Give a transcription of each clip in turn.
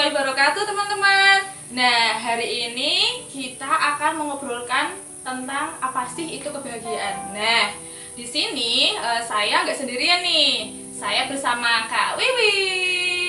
warahmatullahi wabarakatuh teman-teman. Nah, hari ini kita akan mengobrolkan tentang apa sih itu kebahagiaan. Nah, di sini saya nggak sendirian nih. Saya bersama Kak Wiwi.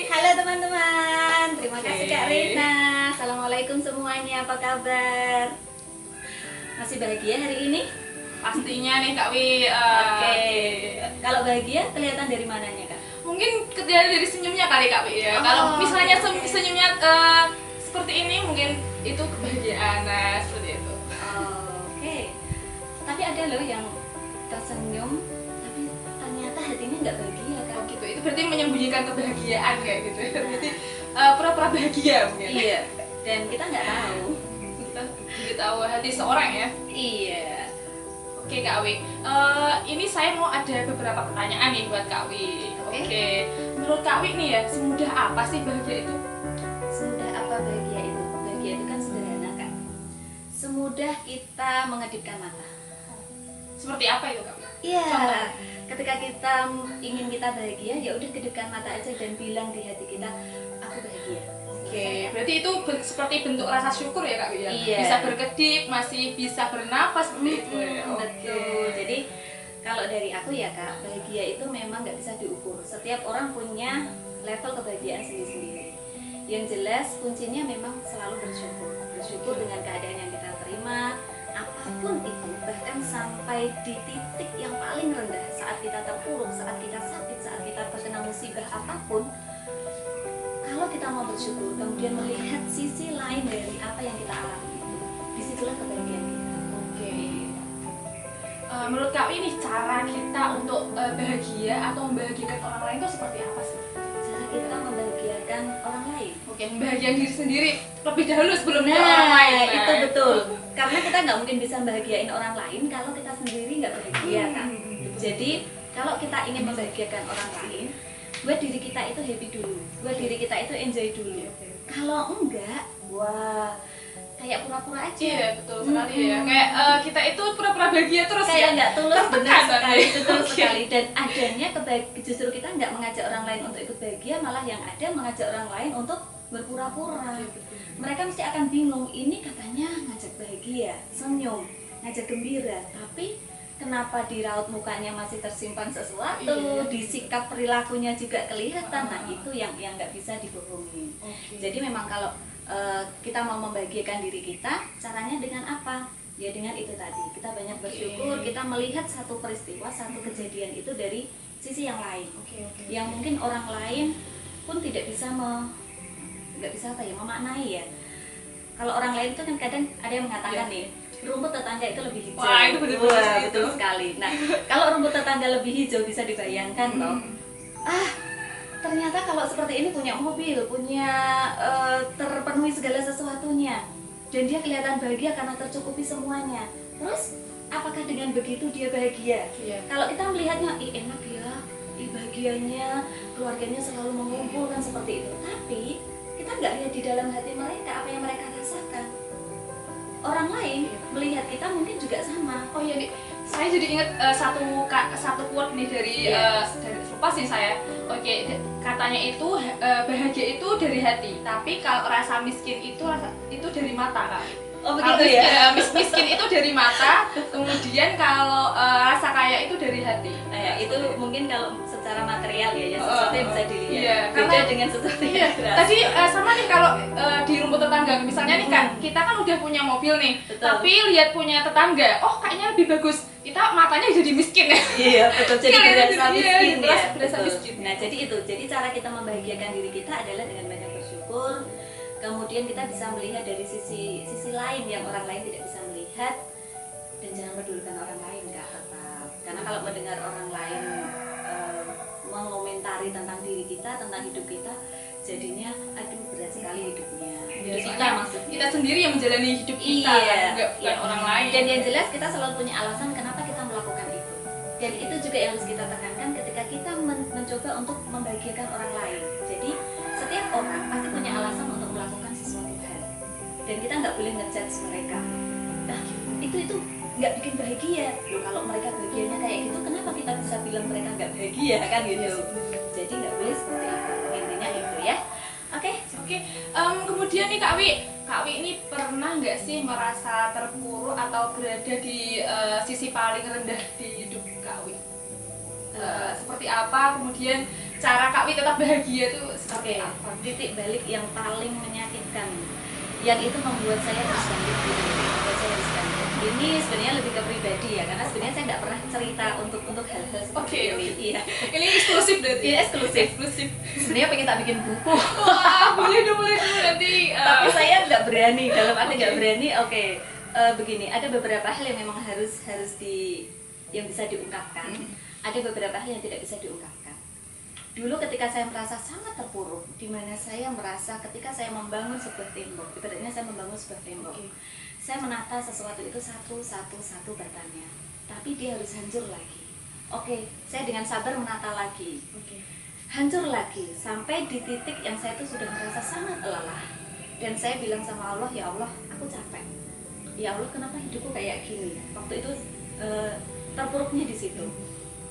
Halo teman-teman, terima kasih Kak Rina. Assalamualaikum semuanya, apa kabar? Masih bahagia hari ini? Pastinya nih Kak Wi. Oke. Kalau bahagia kelihatan dari mananya Kak? Mungkin kelihatan dari senyumnya kali Kak Wi ya. Kalau misalnya senyumnya seperti ini mungkin itu kebahagiaan. Nah, seperti itu. Oke. Tapi ada loh yang tersenyum tapi ternyata hatinya nggak bahagia Kak. Oh gitu. Itu berarti menyembunyikan kebahagiaan kayak gitu. Berarti pura-pura bahagia mungkin. Iya. Dan kita nggak tahu. Kita nggak tahu hati seorang ya. Iya. Oke Kak Wi, ini saya mau ada beberapa pertanyaan nih buat Kak Wi. Oke. Menurut Kak Wi nih ya, semudah apa sih bahagia itu? Semudah apa bahagia itu? Bahagia itu kan sederhana Kak. Semudah kita mengedipkan mata. Seperti apa itu Kak Wi? Iya. Contoh. Ketika kita ingin kita bahagia, ya udah kedipkan mata aja dan bilang di hati kita, aku bahagia. Oke, berarti itu seperti bentuk rasa syukur ya Kak Wi ya? Iya. Bisa berkedip, masih bisa bernapas seperti itu ya? Betul. Jadi kalau dari aku ya Kak, bahagia itu memang nggak bisa diukur. Setiap orang punya level kebahagiaan sendiri-sendiri. Yang jelas kuncinya memang selalu bersyukur. Bersyukur dengan keadaan yang kita terima, apapun itu, bahkan sampai di titik yang paling rendah, saat kita terpuruk, saat kita sakit, saat kita terkena musibah apapun, kalau kita mau bersyukur, kemudian melihat sisi lain dari apa yang kita alami itu, disitulah kebahagiaan kita. Oke. Menurut Kak Wi nih, cara kita untuk bahagia atau membahagiakan orang lain itu seperti apa sih? Cara kita membahagiakan orang lain. Oke, membahagiakan diri sendiri lebih dahulu sebelum ke orang lain. Nah, itu betul. Karena kita nggak mungkin bisa bahagiain orang lain kalau kita sendiri nggak bahagia kan. Jadi kalau kita ingin membahagiakan orang lain, buat diri kita itu happy dulu, buat diri kita itu enjoy dulu. Kalau enggak, wah kayak pura-pura aja. Iya, betul sekali ya. Kayak kita itu pura-pura bahagia terus Kayak ya. nggak tulus, benar sekali, betul Oke. sekali. Dan adanya justru kita nggak mengajak orang lain untuk ikut bahagia, malah yang ada mengajak orang lain untuk berpura-pura. Mereka mesti akan bingung, ini katanya ngajak bahagia, senyum, ngajak gembira, tapi kenapa di raut mukanya masih tersimpan sesuatu, Iya. di sikap perilakunya juga kelihatan. Nah itu yang nggak bisa dibohongin. Jadi memang kalau kita mau membahagiakan diri kita, caranya dengan apa? Ya dengan itu tadi, kita banyak bersyukur, kita melihat satu peristiwa, satu kejadian itu dari sisi yang lain, yang mungkin orang lain pun tidak bisa nggak bisa apa ya, memaknai ya. Kalau orang lain itu kan kadang ada yang mengatakan nih, rumput tetangga itu lebih hijau. Wah, itu betul-betul Wah, itu. betul sekali. Nah, kalau rumput tetangga lebih hijau bisa dibayangkan toh. Ternyata kalau seperti ini punya mobil, punya terpenuhi segala sesuatunya, dan dia kelihatan bahagia karena tercukupi semuanya. Terus apakah dengan begitu dia bahagia? Iya. Kalau kita melihatnya, enak ya, bahagianya, keluarganya selalu mengumpul kan seperti itu. Tapi kita nggak lihat di dalam hati mereka apa yang mereka rasakan. Orang lain melihat kita mungkin juga sama. Oh iya, Dik. Saya jadi ingat satu quote nih dari lupa sih saya. Oke, katanya itu bahagia itu dari hati, tapi kalau rasa miskin itu dari mata, Kak. Oh Kalau begitu ya? miskin itu dari mata, kemudian kalau rasa kaya itu dari hati. Nah, itu mungkin kalau secara material ya, sesuatu yang bisa dilihat. Iya, Beda karena- dengan sesuatu Iya, yang dirasa. tadi sama nih kalau di rumput tetangga, misalnya nih kan kita kan udah punya mobil nih, Betul. tapi lihat punya tetangga, oh kayaknya lebih bagus, kita matanya jadi miskin ya. Iya, betul. Jadi Iya, berasa iya, miskin ya. berasa Betul. miskin. Nah, jadi itu. Jadi cara kita membahagiakan diri kita adalah dengan banyak bersyukur. Kemudian kita bisa melihat dari sisi lain yang orang lain tidak bisa melihat, dan jangan pedulikan orang lain Kak, tetap. Karena kalau mendengar orang lain mengomentari tentang diri kita, tentang hidup kita, jadinya aduh berat sekali hidupnya. Hidup kita maksudnya. Kita sendiri yang menjalani hidup kita, Iya, kan? bukan iya. orang lain. Dan yang jelas kita selalu punya alasan kenapa kita melakukan itu. Dan itu juga yang harus kita tekankan ketika kita mencoba untuk membahagiakan orang lain. Jadi setiap orang pasti punya alasan untuk melakukan sesuatu hal. Dan kita nggak boleh ngejudge mereka. Nah, itu nggak bikin bahagia. Loh, kalau mereka bahagianya kayak gitu, kenapa kita bisa bilang mereka nggak bahagia kan gitu? Jadi nggak boleh seperti itu. Intinya itu ya. Oke. Oke, kemudian nih Kak Wi ini pernah nggak sih merasa terpuruk atau berada di sisi paling rendah di hidup Kak Wi? Seperti apa? Kemudian cara Kak Wi tetap bahagia tuh seperti Oke, apa? titik balik yang paling menyakitkan, yang itu membuat saya harus bangkit gitu. Membuat saya harus bangkit. Ini sebenarnya lebih ke pribadi ya, karena sebenarnya saya nggak pernah cerita untuk hal-hal seperti Oke, ini. oke. Iya, Ini eksklusif berarti. Iya, eksklusif. Eksklusif. Sebenarnya pengen tak bikin buku, Wah, boleh dong nanti. tapi saya nggak berani. Dalam arti nggak Oke. berani. Oke, begini, ada beberapa hal yang memang harus yang bisa diungkapkan. Ada beberapa hal yang tidak bisa diungkapkan. Dulu ketika saya merasa sangat terpuruk, di mana saya merasa ketika saya membangun sebuah tembok, ibaratnya saya membangun sebuah tembok, Oke. saya menata sesuatu itu satu batanya, tapi dia harus hancur lagi. Oke, saya dengan sabar menata lagi, Oke. hancur lagi, sampai di titik yang saya itu sudah merasa sangat lelah. Dan saya bilang sama Allah, ya Allah, aku capek. Ya Allah, kenapa hidupku kayak gini? Waktu itu terpuruknya di situ.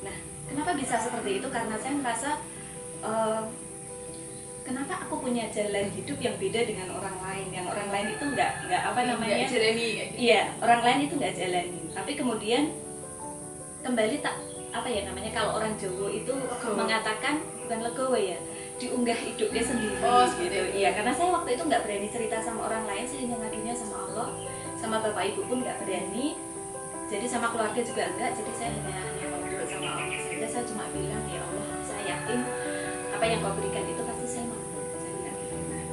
Nah, kenapa bisa seperti itu? Karena saya merasa kenapa aku punya jalan hidup yang beda dengan orang lain? Yang orang lain itu nggak apa namanya? Nggak jalani kayak gitu. Iya, orang lain itu nggak jalani. Tapi kemudian kembali tak apa ya namanya? Kalau orang Jawa itu Legowo. mengatakan bukan legowo ya, diunggah hidupnya sendiri. Oh, gitu. seperti itu. Iya, karena saya waktu itu nggak berani cerita sama orang lain, saya hanya ngadunya sama Allah, sama bapak ibu pun nggak berani. Jadi sama keluarga juga enggak. Jadi saya hanya ngobrol sama Allah saja. Saya cuma bilang, ya Allah, saya yakin apa yang kau berikan itu pasti saya mampu. Saya bilang gitu. Nah,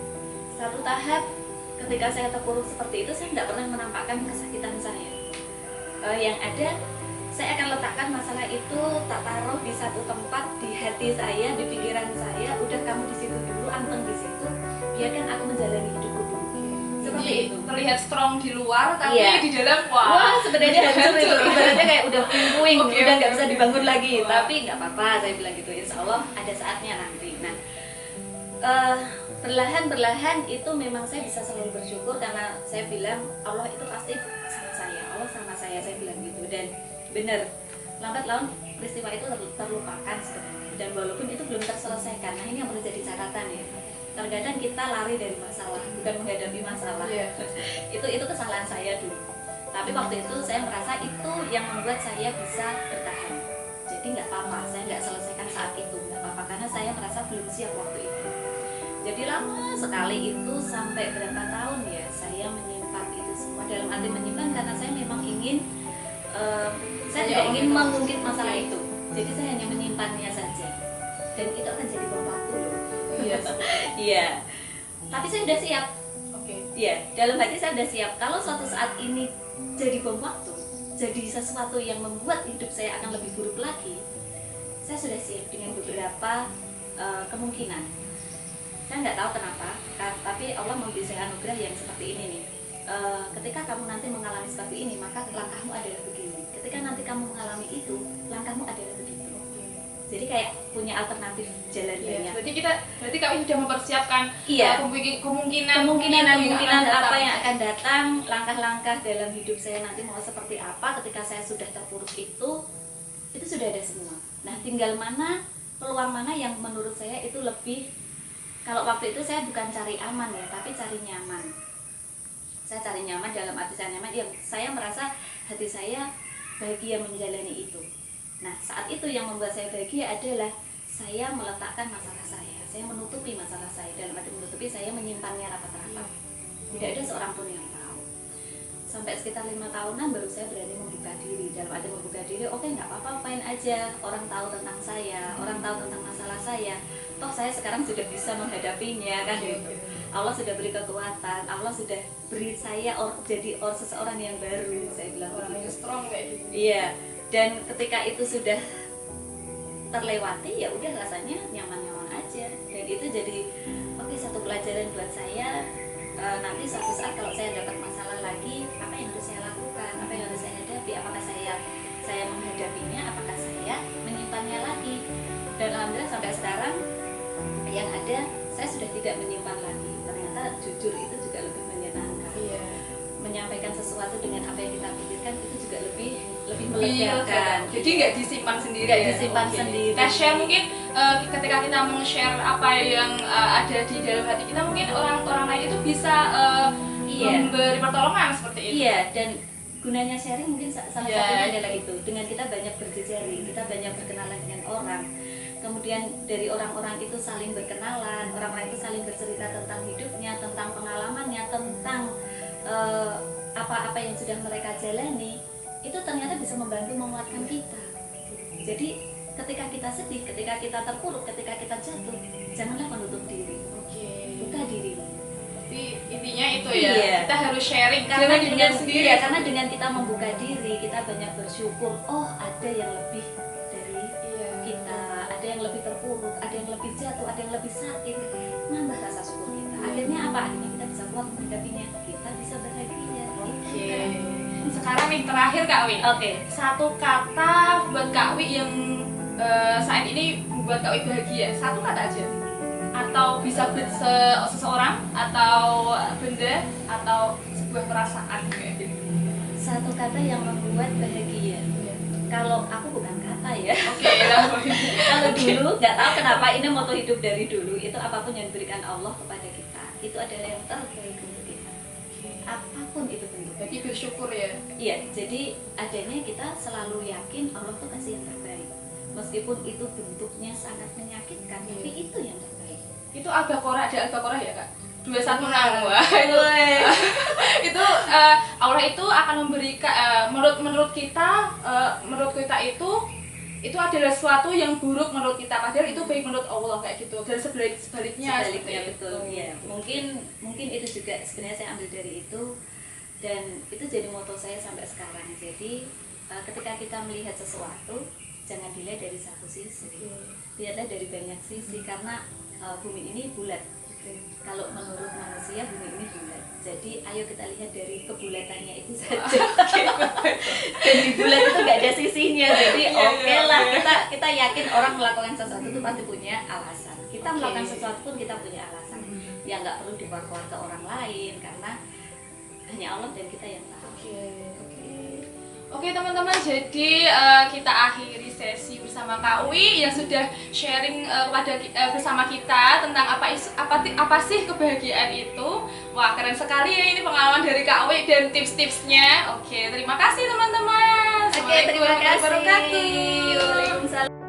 satu tahap ketika saya terpuruk seperti itu, saya tidak pernah menampakkan kesakitan saya. Yang ada, saya akan letakkan masalah itu, tak taruh di satu tempat di hati saya, di pikiran saya. Udah, kamu di situ dulu, anteng di situ. Biarkan aku menjalani hidupku dulu. Seperti Jadi, itu. terlihat strong di luar, tapi Iya. di dalam Wah, sebenarnya hancur itu, ibaratnya kayak udah puing, Oke, udah oke, nggak bisa oke. dibangun lagi. Wah. Tapi nggak apa-apa, saya bilang gitu. Insya Allah ada saatnya nanti. Nah, perlahan-perlahan itu memang saya bisa selalu bersyukur karena saya bilang Allah itu pasti sama saya, Allah sama saya bilang gitu. Dan benar, lambat laun peristiwa itu terlupakan sebenarnya. Dan walaupun itu belum terselesaikan, nah ini yang perlu jadi catatan ya. Terkadang kita lari dari masalah, bukan menghadapi masalah. Iya. Itu kesalahan saya dulu. Tapi waktu itu saya merasa itu yang membuat saya bisa bertahan. Jadi nggak apa-apa, saya nggak selesaikan saat itu, nggak apa-apa karena saya merasa belum siap waktu itu. Jadi lama sekali itu, sampai berapa tahun ya saya menyimpan itu semua. Dalam arti menyimpan karena saya memang ingin saya tidak ingin mengungkit masalah itu. Jadi saya hanya menyimpannya saja. Dan itu akan jadi bom waktu loh. Iya. Iya. Tapi saya sudah siap. Oke. Iya, dalam hati saya sudah siap. Kalau suatu saat ini jadi bom waktu, jadi sesuatu yang membuat hidup saya akan lebih buruk lagi, saya sudah siap dengan beberapa kemungkinan. Saya nggak tahu kenapa, tapi Allah memberi saya anugerah yang seperti ini nih. Ketika kamu nanti mengalami seperti ini, maka langkahmu adalah begini. Ketika nanti kamu mengalami itu, langkahmu adalah begitu. Jadi kayak punya alternatif jalan Iya. banyak. Berarti kami sudah mempersiapkan Iya. kemungkinan apa yang akan datang, langkah-langkah dalam hidup saya nanti mau seperti apa ketika saya sudah terpuruk itu sudah ada semua. Nah, tinggal mana peluang mana yang menurut saya itu lebih, kalau waktu itu saya bukan cari aman ya, tapi cari nyaman. Saya cari nyaman dalam arti saya nyaman, ya saya merasa hati saya bahagia menjalani itu. Nah, saat itu yang membuat saya bahagia adalah saya meletakkan masalah saya menutupi masalah saya. Dalam arti menutupi, saya menyimpannya rapat-rapat. Tidak ada seorang pun yang tahu. Sampai sekitar 5 tahunan baru saya berani membuka diri. Dalam arti membuka diri, oke, nggak apa-apa, apain aja. Orang tahu tentang saya, orang tahu tentang masalah saya. Toh saya sekarang sudah bisa menghadapinya, kan gitu. Allah sudah beri kekuatan, Allah sudah beri saya jadi seseorang yang baru. Saya bilang Orang yang begitu. strong kayak gitu. Iya, dan ketika itu sudah terlewati, ya udah rasanya nyaman-nyaman aja. Dan itu jadi oke, satu pelajaran buat saya. Nanti suatu saat kalau saya dapat masalah lagi, apa yang harus saya lakukan, apa yang harus saya hadapi, apakah saya menghadapinya, apakah saya menyimpannya lagi. Dan alhamdulillah sampai sekarang yang ada, saya sudah tidak menyimpan lagi. Ternyata jujur itu juga lebih menyenangkan. Iya. Menyampaikan sesuatu dengan apa yang kita pikirkan sampaikan itu juga lebih Iya, melegakan. jadi nggak disimpan sendiri. Nggak ya? disimpan Oke. sendiri. Kita share mungkin ketika kita meng-share apa yang ada di dalam hati kita, mungkin orang lain itu bisa Iya. memberi pertolongan seperti itu. Iya, dan gunanya sharing mungkin salah Iya. satunya adalah itu. Dengan kita banyak berjejaring, kita banyak berkenalan dengan orang. Kemudian dari orang-orang itu saling berkenalan, orang-orang itu saling bercerita tentang hidupnya, tentang pengalamannya, tentang apa-apa yang sudah mereka jalani, itu ternyata bisa membantu menguatkan kita. Jadi ketika kita sedih, ketika kita terpuruk, ketika kita jatuh, janganlah menutup diri, Oke. buka diri. Tapi intinya itu ya, Iya. kita harus sharing Karena jangan dengan dipendam sendiri. iya, karena dengan kita membuka diri, kita banyak bersyukur. Oh, ada yang lebih dari Iya. kita, ada yang lebih terpuruk, ada yang lebih jatuh, ada yang lebih sakit. Nambah rasa syukur kita. Akhirnya apa? Akhirnya kita bisa kuat menghadapinya. Kita bisa bahagia. Oke. Sekarang nih terakhir Kak Wi. Oke. Satu kata buat Kak Wi yang saat ini membuat Kak Wi bahagia. Satu kata aja. Atau bisa seseorang, atau benda, atau sebuah perasaan kayak gitu. Satu kata yang membuat bahagia. Kalau aku bukan kata ya. Oke, lah. Kalau dulu nggak tahu kenapa ini moto hidup dari dulu itu apapun yang diberikan Allah kepada kita itu adalah yang terbaik untuk kita. Apapun itu bentuknya. Jadi bersyukur ya. Iya, jadi adanya kita selalu yakin Allah tuh kasih yang terbaik. Meskipun itu bentuknya sangat menyakitkan, tapi itu yang terbaik. Itu Al-Baqarah, ada Al-Baqarah ya Kak? 216. Wah, itu Allah itu akan memberikan menurut kita itu adalah sesuatu yang buruk menurut kita, padahal itu baik menurut Allah kayak gitu. Dan sebaliknya seperti Betul itu. ya. Mungkin itu juga sebenarnya saya ambil dari itu, dan itu jadi moto saya sampai sekarang. Jadi ketika kita melihat sesuatu, jangan dilihat dari satu sisi, lihatlah dari banyak sisi, karena bumi ini bulat. Kalau menurut manusia bumi ini bulat, jadi ayo kita lihat dari kebulatannya itu saja. Dan di bulat itu nggak ada sisinya, jadi oke lah, kita yakin orang melakukan sesuatu itu pasti punya alasan. Kita melakukan sesuatu pun kita punya alasan, yang nggak perlu dibuat-buat ke orang lain, karena hanya Allah dan kita yang tahu. Oke teman-teman, jadi kita akhiri sesi bersama Kak Wi yang sudah sharing bersama kita tentang apa sih kebahagiaan itu. Wah, keren sekali ya ini pengalaman dari Kak Wi dan tips-tipsnya. Oke, terima kasih teman-teman. Oke, terima kasih. Assalamualaikum warahmatullahi wabarakatuh. Waalaikumsalam.